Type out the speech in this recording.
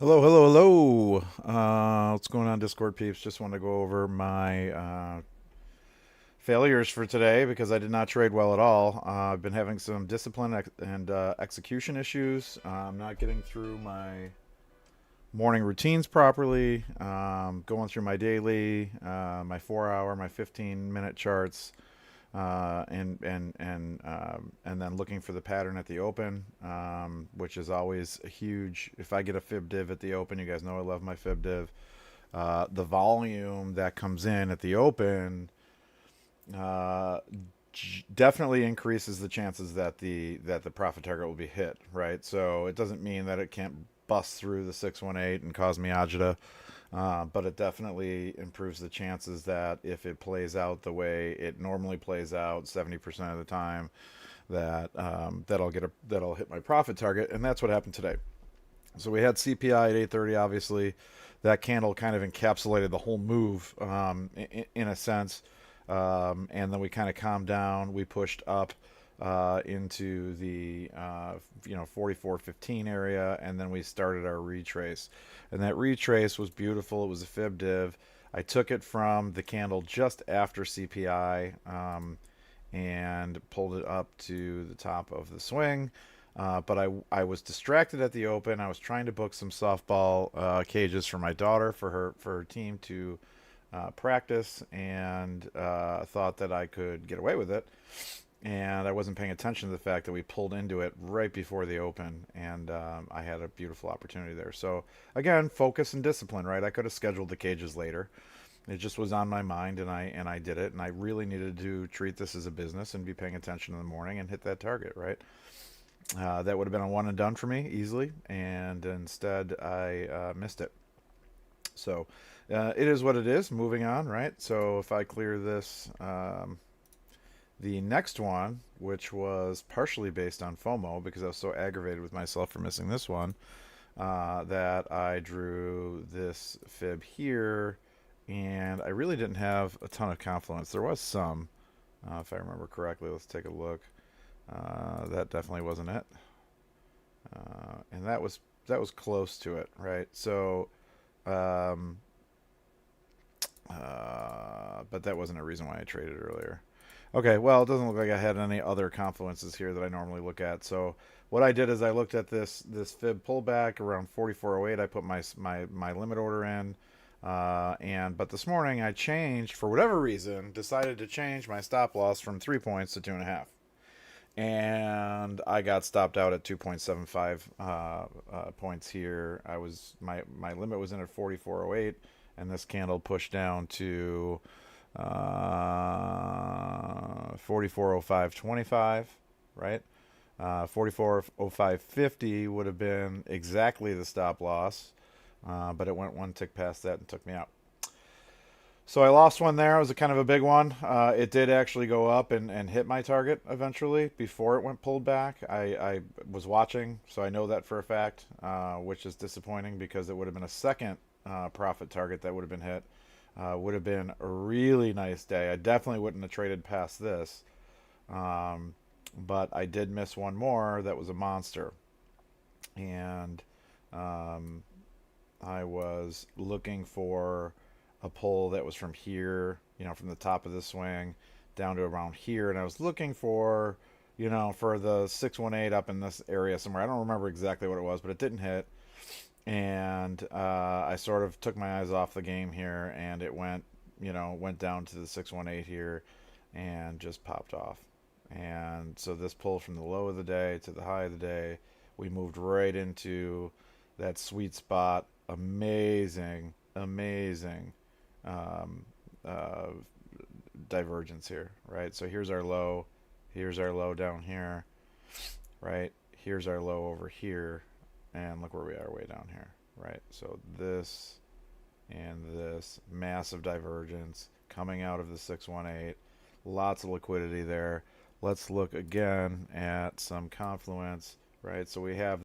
Hello, hello, hello. What's going on, Discord peeps? Just want to go over my failures for today because I did not trade well at all. I've been having some discipline and execution issues. I'm not getting through my morning routines properly. Going through my daily, my 4 hour, my 15-minute charts, and then looking for the pattern at the open, which is always a huge. If I get a fib div at the open, you guys know I love my fib div. The volume that comes in at the open uh, definitely increases the chances that the profit target will be hit. Right, so it doesn't mean that it can't bust through the 618 and cause me agita. But it definitely improves the chances that if it plays out the way it normally plays out 70% of the time, that'll hit my profit target, and that's what happened today. So we had CPI at 8:30. Obviously, that candle kind of encapsulated the whole move, in a sense. And then we kind of calmed down. We pushed up into the 44.15 area, and then we started our retrace. And that retrace was beautiful. It was a fib div. I took it from the candle just after CPI, and pulled it up to the top of the swing. But I was distracted at the open. I was trying to book some softball cages for my daughter for her team to practice, and thought that I could get away with it. And I wasn't paying attention to the fact that we pulled into it right before the open, and I had a beautiful opportunity there. So again, focus and discipline, right? I could have scheduled the cages later. It just was on my mind, and I did it. And I really needed to treat this as a business and be paying attention in the morning and hit that target, right? That would have been a one and done for me easily, and instead I missed it. So it is what it is. Moving on, right? So if I clear this, the next one, which was partially based on FOMO because I was so aggravated with myself for missing this one, that I drew this fib here, and I really didn't have a ton of confluence. There was some, if I remember correctly. Let's take a look. That definitely wasn't it, and that was close to it, right? So, um, but that wasn't a reason why I traded earlier. Okay, well, it doesn't look like I had any other confluences here that I normally look at. So what I did is I looked at this fib pullback around 4408. I put my limit order in, but this morning I changed for whatever reason, decided to change my stop loss from 3 points to 2.5, and I got stopped out at 2.75 points here. My limit was in at 4408, and this candle pushed down to 4405.25, right? 4405.50 would have been exactly the stop loss, but it went one tick past that and took me out. So I lost one there. It was a kind of a big one. It did actually go up and hit my target eventually before it went pulled back. I was watching, so I know that for a fact, which is disappointing because it would have been a second profit target that would have been hit. Would have been a really nice day. I definitely wouldn't have traded past this, but I did miss one more that was a monster. And um, I was looking for a pull that was from here, from the top of the swing down to around here, and I was looking for the 618 up in this area somewhere. I don't remember exactly what it was, but it didn't hit, and I sort of took my eyes off the game here, and it went down to the 618 here, and just popped off. And so this pull from the low of the day to the high of the day, we moved right into that sweet spot. Amazing, amazing um, uh, divergence here, right? So here's our low down here, right? Here's our low over here, and look where we are way down here, right? So this and this massive divergence coming out of the 618, lots of liquidity there. Let's look again at some confluence, right? So we have